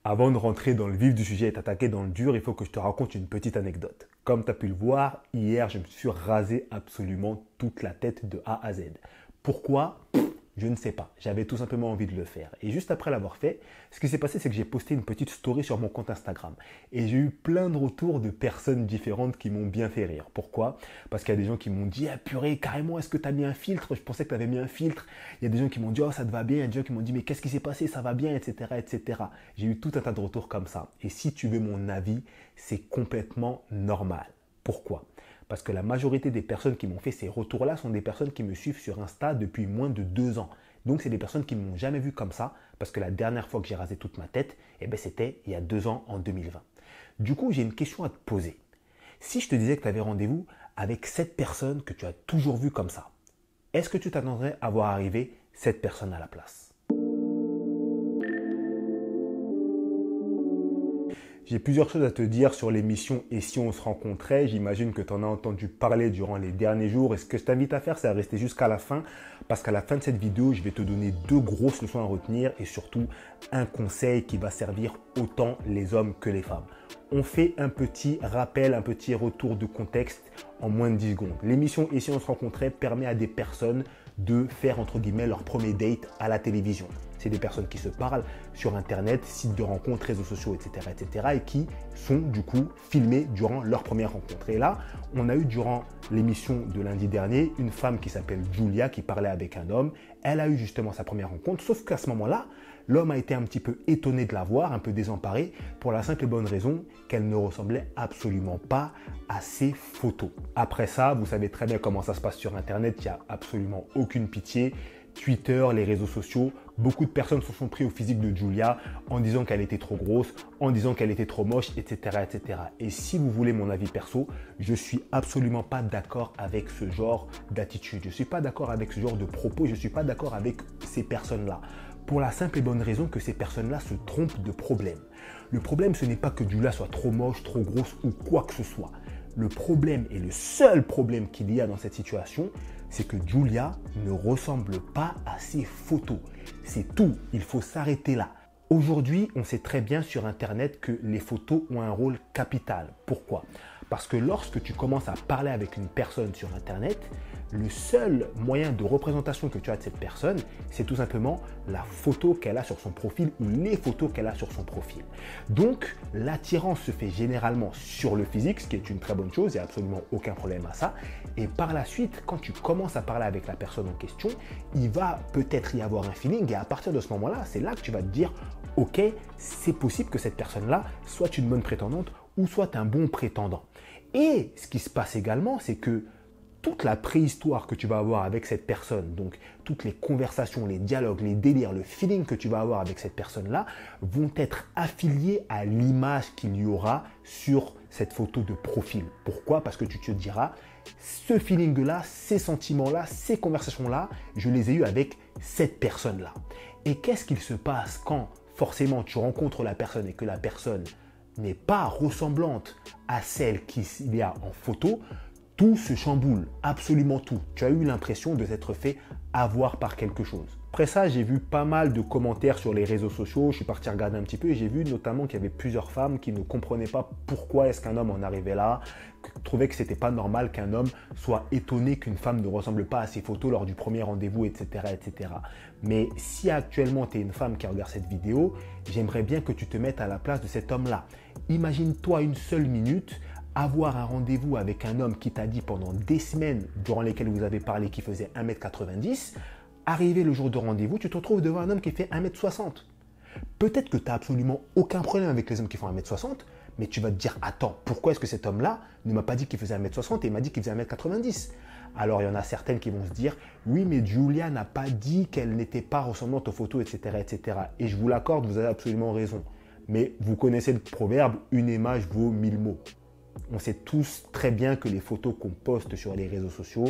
Avant de rentrer dans le vif du sujet et t'attaquer dans le dur, il faut que je te raconte une petite anecdote. Comme tu as pu le voir, hier, je me suis rasé absolument toute la tête de A à Z. Pourquoi? Je ne sais pas. J'avais tout simplement envie de le faire. Et juste après l'avoir fait, ce qui s'est passé, c'est que j'ai posté une petite story sur mon compte Instagram. Et j'ai eu plein de retours de personnes différentes qui m'ont bien fait rire. Pourquoi? Parce qu'il y a des gens qui m'ont dit ah, purée, carrément, est-ce que tu as mis un filtre? Je pensais que tu avais mis un filtre. Il y a des gens qui m'ont dit oh, ça te va bien. Il y a des gens qui m'ont dit mais qu'est-ce qui s'est passé? Ça va bien, etc., etc. J'ai eu tout un tas de retours comme ça. Et si tu veux mon avis, c'est complètement normal. Pourquoi? Parce que la majorité des personnes qui m'ont fait ces retours-là sont des personnes qui me suivent sur Insta depuis moins de 2 ans. Donc, c'est des personnes qui ne m'ont jamais vu comme ça, parce que la dernière fois que j'ai rasé toute ma tête, c'était il y a 2 ans, en 2020. Du coup, j'ai une question à te poser. Si je te disais que tu avais rendez-vous avec cette personne que tu as toujours vue comme ça, est-ce que tu t'attendrais à voir arriver cette personne à la place? J'ai plusieurs choses à te dire sur l'émission Et si on se rencontrait. J'imagine que tu en as entendu parler durant les derniers jours. Et ce que je t'invite à faire, c'est à rester jusqu'à la fin. Parce qu'à la fin de cette vidéo, je vais te donner 2 grosses leçons à retenir et surtout un conseil qui va servir autant les hommes que les femmes. On fait un petit rappel, un petit retour de contexte en moins de 10 secondes. L'émission Et si on se rencontrait permet à des personnes de faire entre guillemets leur premier date à la télévision. C'est des personnes qui se parlent sur Internet, sites de rencontres, réseaux sociaux, etc., etc. et qui sont du coup filmées durant leur première rencontre. Et là, on a eu durant l'émission de lundi dernier une femme qui s'appelle Julia qui parlait avec un homme. Elle a eu justement sa première rencontre, sauf qu'à ce moment-là, l'homme a été un petit peu étonné de la voir, un peu désemparé, pour la simple et bonne raison qu'elle ne ressemblait absolument pas à ses photos. Après ça, vous savez très bien comment ça se passe sur Internet, il n'y a absolument aucune pitié. Twitter, les réseaux sociaux, beaucoup de personnes se sont pris au physique de Julia en disant qu'elle était trop grosse, en disant qu'elle était trop moche, etc., etc. Et si vous voulez mon avis perso, je ne suis absolument pas d'accord avec ce genre d'attitude. Je ne suis pas d'accord avec ce genre de propos, je ne suis pas d'accord avec ces personnes-là. Pour la simple et bonne raison que ces personnes-là se trompent de problème. Le problème, ce n'est pas que Julia soit trop moche, trop grosse ou quoi que ce soit. Le problème et le seul problème qu'il y a dans cette situation, c'est que Julia ne ressemble pas à ses photos. C'est tout, il faut s'arrêter là. Aujourd'hui, on sait très bien sur Internet que les photos ont un rôle capital. Pourquoi? Parce que lorsque tu commences à parler avec une personne sur Internet, le seul moyen de représentation que tu as de cette personne, c'est tout simplement la photo qu'elle a sur son profil ou les photos qu'elle a sur son profil. Donc, l'attirance se fait généralement sur le physique, ce qui est une très bonne chose, il n'y a absolument aucun problème à ça. Et par la suite, quand tu commences à parler avec la personne en question, il va peut-être y avoir un feeling et à partir de ce moment-là, c'est là que tu vas te dire « Ok, c'est possible que cette personne-là soit une bonne prétendante ou soit un bon prétendant. » Et ce qui se passe également, c'est que toute la préhistoire que tu vas avoir avec cette personne, donc toutes les conversations, les dialogues, les délires, le feeling que tu vas avoir avec cette personne-là vont être affiliés à l'image qu'il y aura sur cette photo de profil. Pourquoi? Parce que tu te diras, ce feeling-là, ces sentiments-là, ces conversations-là, je les ai eus avec cette personne-là. Et qu'est-ce qu'il se passe quand forcément tu rencontres la personne et que la personne n'est pas ressemblante à celle qu'il y a en photo? Tout se chamboule, absolument tout. Tu as eu l'impression de t'être fait avoir par quelque chose. Après ça, j'ai vu pas mal de commentaires sur les réseaux sociaux. Je suis parti regarder un petit peu et j'ai vu notamment qu'il y avait plusieurs femmes qui ne comprenaient pas pourquoi est-ce qu'un homme en arrivait là, qui trouvaient que c'était pas normal qu'un homme soit étonné qu'une femme ne ressemble pas à ses photos lors du premier rendez-vous, etc., etc. Mais si actuellement tu es une femme qui regarde cette vidéo, j'aimerais bien que tu te mettes à la place de cet homme-là. Imagine-toi une seule minute avoir un rendez-vous avec un homme qui t'a dit pendant des semaines durant lesquelles vous avez parlé qu'il faisait 1m90, arrivé le jour de rendez-vous, tu te retrouves devant un homme qui fait 1m60. Peut-être que tu n'as absolument aucun problème avec les hommes qui font 1m60, mais tu vas te dire, attends, pourquoi est-ce que cet homme-là ne m'a pas dit qu'il faisait 1m60 et il m'a dit qu'il faisait 1m90? Alors, il y en a certaines qui vont se dire, oui, mais Julia n'a pas dit qu'elle n'était pas ressemblante aux photos, etc., etc. Et je vous l'accorde, vous avez absolument raison. Mais vous connaissez le proverbe, une image vaut 1000 mots. On sait tous très bien que les photos qu'on poste sur les réseaux sociaux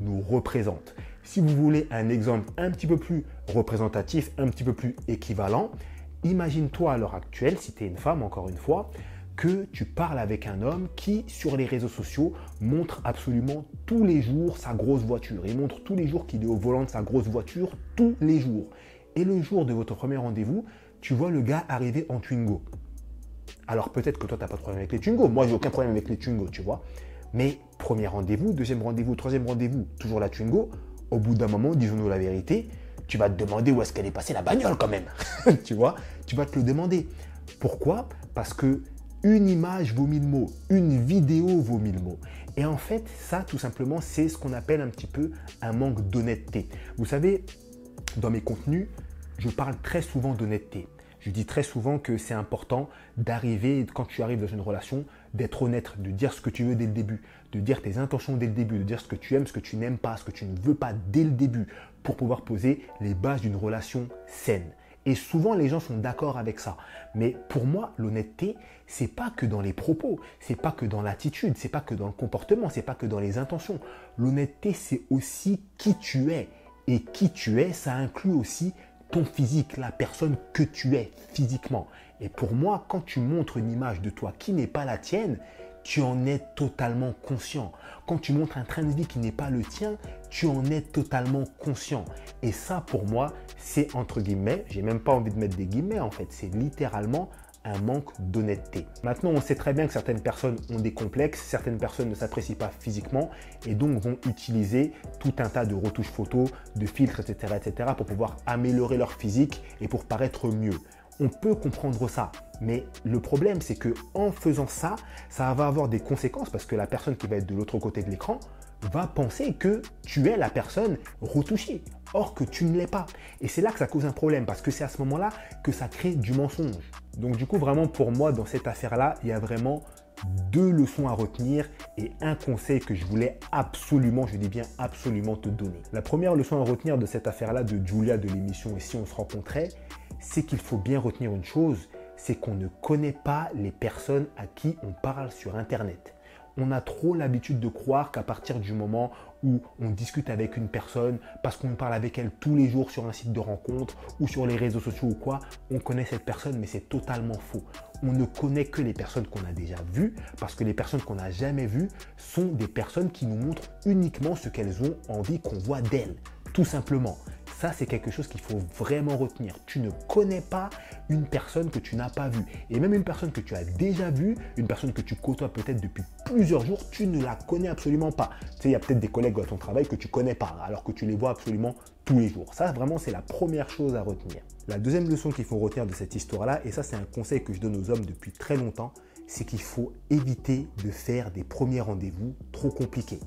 nous représentent. Si vous voulez un exemple un petit peu plus représentatif, un petit peu plus équivalent, imagine-toi à l'heure actuelle, si tu es une femme encore une fois, que tu parles avec un homme qui, sur les réseaux sociaux, montre absolument tous les jours sa grosse voiture. Il montre tous les jours qu'il est au volant de sa grosse voiture, tous les jours. Et le jour de votre premier rendez-vous, tu vois le gars arriver en Twingo. Alors peut-être que toi, tu n'as pas de problème avec les Twingo. Moi, j'ai aucun problème avec les Twingo, tu vois. Mais premier rendez-vous, deuxième rendez-vous, troisième rendez-vous, toujours la Twingo. Au bout d'un moment, disons-nous la vérité, tu vas te demander où est-ce qu'elle est passée la bagnole quand même. Tu vois, tu vas te le demander. Pourquoi? Parce que une image vaut 1000 mots, une vidéo vaut 1000 mots. Et en fait, ça, tout simplement, c'est ce qu'on appelle un petit peu un manque d'honnêteté. Vous savez, dans mes contenus, je parle très souvent d'honnêteté. Je dis très souvent que c'est important d'arriver, quand tu arrives dans une relation, d'être honnête, de dire ce que tu veux dès le début, de dire tes intentions dès le début, de dire ce que tu aimes, ce que tu n'aimes pas, ce que tu ne veux pas dès le début, pour pouvoir poser les bases d'une relation saine. Et souvent, les gens sont d'accord avec ça. Mais pour moi, l'honnêteté, c'est pas que dans les propos, c'est pas que dans l'attitude, c'est pas que dans le comportement, c'est pas que dans les intentions. L'honnêteté, c'est aussi qui tu es. Et qui tu es, ça inclut aussi ton physique, la personne que tu es physiquement. Et pour moi, quand tu montres une image de toi qui n'est pas la tienne, tu en es totalement conscient. Quand tu montres un train de vie qui n'est pas le tien, tu en es totalement conscient. Et ça, pour moi, c'est entre guillemets, j'ai même pas envie de mettre des guillemets en fait, c'est littéralement un manque d'honnêteté. Maintenant, on sait très bien que certaines personnes ont des complexes, certaines personnes ne s'apprécient pas physiquement et donc vont utiliser tout un tas de retouches photos, de filtres, etc. pour pouvoir améliorer leur physique et pour paraître mieux. On peut comprendre ça, mais le problème c'est que en faisant ça, ça va avoir des conséquences parce que la personne qui va être de l'autre côté de l'écran va penser que tu es la personne retouchée, or que tu ne l'es pas. Et c'est là que ça cause un problème parce que c'est à ce moment-là que ça crée du mensonge. Donc du coup, vraiment pour moi, dans cette affaire-là, il y a vraiment deux leçons à retenir et un conseil que je voulais absolument, je dis bien absolument te donner. La première leçon à retenir de cette affaire-là de Julia de l'émission Et si on se rencontrait, c'est qu'il faut bien retenir une chose, c'est qu'on ne connaît pas les personnes à qui on parle sur Internet. On a trop l'habitude de croire qu'à partir du moment où on discute avec une personne, parce qu'on parle avec elle tous les jours sur un site de rencontre ou sur les réseaux sociaux ou quoi, on connaît cette personne, mais c'est totalement faux. On ne connaît que les personnes qu'on a déjà vues, parce que les personnes qu'on n'a jamais vues sont des personnes qui nous montrent uniquement ce qu'elles ont envie qu'on voit d'elles, tout simplement. Ça, c'est quelque chose qu'il faut vraiment retenir. Tu ne connais pas une personne que tu n'as pas vue. Et même une personne que tu as déjà vue, une personne que tu côtoies peut-être depuis plusieurs jours, tu ne la connais absolument pas. Tu sais, il y a peut-être des collègues à ton travail que tu ne connais pas, alors que tu les vois absolument tous les jours. Ça, vraiment, c'est la première chose à retenir. La deuxième leçon qu'il faut retenir de cette histoire-là, et ça, c'est un conseil que je donne aux hommes depuis très longtemps, c'est qu'il faut éviter de faire des premiers rendez-vous trop compliqués.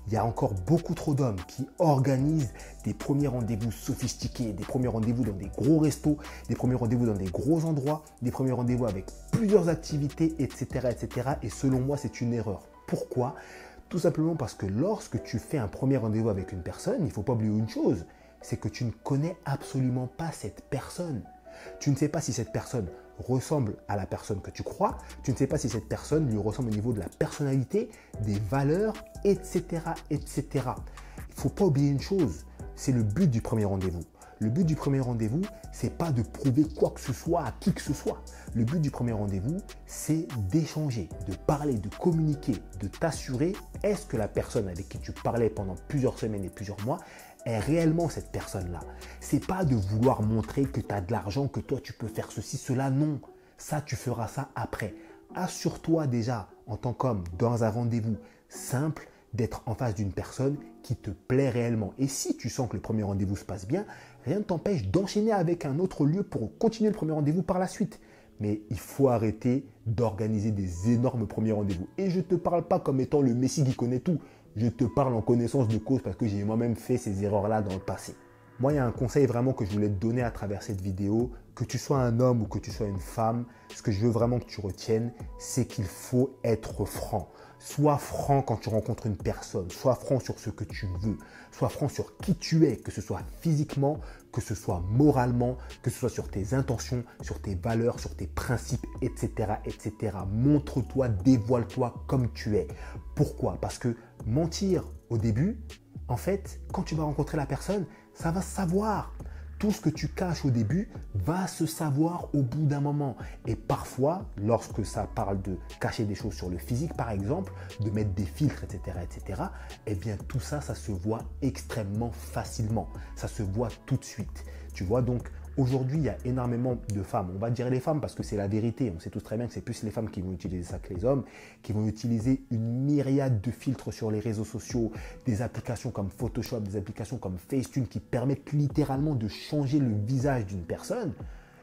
Il y a encore beaucoup trop d'hommes qui organisent des premiers rendez-vous sophistiqués, des premiers rendez-vous dans des gros restos, des premiers rendez-vous dans des gros endroits, des premiers rendez-vous avec plusieurs activités, etc. Et selon moi, c'est une erreur. Pourquoi? Tout simplement parce que lorsque tu fais un premier rendez-vous avec une personne, il ne faut pas oublier une chose, c'est que tu ne connais absolument pas cette personne. Tu ne sais pas si cette personne ressemble à la personne que tu crois, tu ne sais pas si cette personne lui ressemble au niveau de la personnalité, des valeurs, etc. Il ne faut pas oublier une chose, c'est le but du premier rendez-vous. Le but du premier rendez-vous, c'est pas de prouver quoi que ce soit à qui que ce soit. Le but du premier rendez-vous, c'est d'échanger, de parler, de communiquer, de t'assurer est-ce que la personne avec qui tu parlais pendant plusieurs semaines et plusieurs mois est réellement cette personne-là. C'est pas de vouloir montrer que tu as de l'argent, que toi tu peux faire ceci, cela, non. Ça, tu feras ça après. Assure-toi déjà, en tant qu'homme, dans un rendez-vous simple, d'être en face d'une personne qui te plaît réellement. Et si tu sens que le premier rendez-vous se passe bien, rien ne t'empêche d'enchaîner avec un autre lieu pour continuer le premier rendez-vous par la suite. Mais il faut arrêter d'organiser des énormes premiers rendez-vous. Et je ne te parle pas comme étant le Messie qui connaît tout. Je te parle en connaissance de cause parce que j'ai moi-même fait ces erreurs-là dans le passé. Moi, il y a un conseil vraiment que je voulais te donner à travers cette vidéo. Que tu sois un homme ou que tu sois une femme, ce que je veux vraiment que tu retiennes, c'est qu'il faut être franc. Sois franc quand tu rencontres une personne. Sois franc sur ce que tu veux. Sois franc sur qui tu es, que ce soit physiquement, que ce soit moralement, que ce soit sur tes intentions, sur tes valeurs, sur tes principes, etc. Montre-toi, dévoile-toi comme tu es. Pourquoi? Parce que mentir au début, en fait, quand tu vas rencontrer la personne, ça va se savoir. Tout ce que tu caches au début va se savoir au bout d'un moment. Et parfois, lorsque ça parle de cacher des choses sur le physique, par exemple, de mettre des filtres, etc., eh bien tout ça, ça se voit extrêmement facilement. Ça se voit tout de suite. Tu vois, donc Aujourd'hui, il y a énormément de femmes, on va dire les femmes parce que c'est la vérité, on sait tous très bien que c'est plus les femmes qui vont utiliser ça que les hommes, qui vont utiliser une myriade de filtres sur les réseaux sociaux, des applications comme Photoshop, des applications comme Facetune qui permettent littéralement de changer le visage d'une personne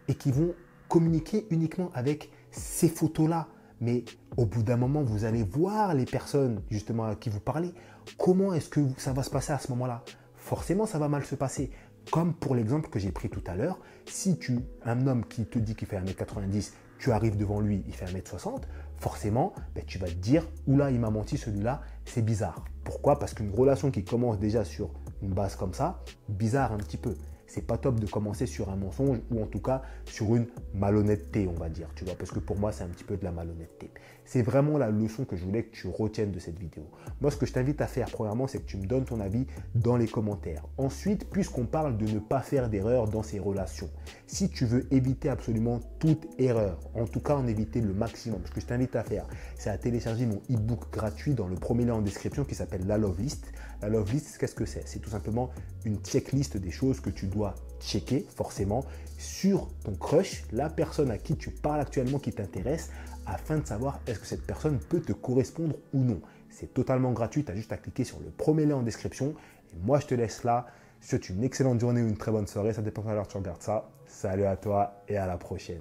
et qui vont communiquer uniquement avec ces photos-là. Mais au bout d'un moment, vous allez voir les personnes justement à qui vous parlez. Comment est-ce que ça va se passer à ce moment-là? Forcément, ça va mal se passer. Comme pour l'exemple que j'ai pris tout à l'heure, si un homme qui te dit qu'il fait 1m90, tu arrives devant lui, il fait 1m60, forcément, tu vas te dire, oula, il m'a menti celui-là, c'est bizarre. Pourquoi? Parce qu'une relation qui commence déjà sur une base comme ça, bizarre un petit peu. C'est pas top de commencer sur un mensonge ou en tout cas sur une malhonnêteté, on va dire, tu vois, parce que pour moi, c'est un petit peu de la malhonnêteté. C'est vraiment la leçon que je voulais que tu retiennes de cette vidéo. Moi, ce que je t'invite à faire, premièrement, c'est que tu me donnes ton avis dans les commentaires. Ensuite, puisqu'on parle de ne pas faire d'erreur dans ces relations, si tu veux éviter absolument toute erreur, en tout cas en éviter le maximum, ce que je t'invite à faire, c'est à télécharger mon e-book gratuit dans le premier lien en description qui s'appelle La Love List. La Love List, qu'est-ce que c'est? C'est tout simplement une checklist des choses que tu dois checker forcément sur ton crush, la personne à qui tu parles actuellement qui t'intéresse, afin de savoir est-ce que cette personne peut te correspondre ou non. C'est totalement gratuit, tu as juste à cliquer sur le premier lien en description. Et moi, je te laisse là. Je te souhaite une excellente journée ou une très bonne soirée, ça dépend de l'heure que tu regardes ça. Salut à toi et à la prochaine.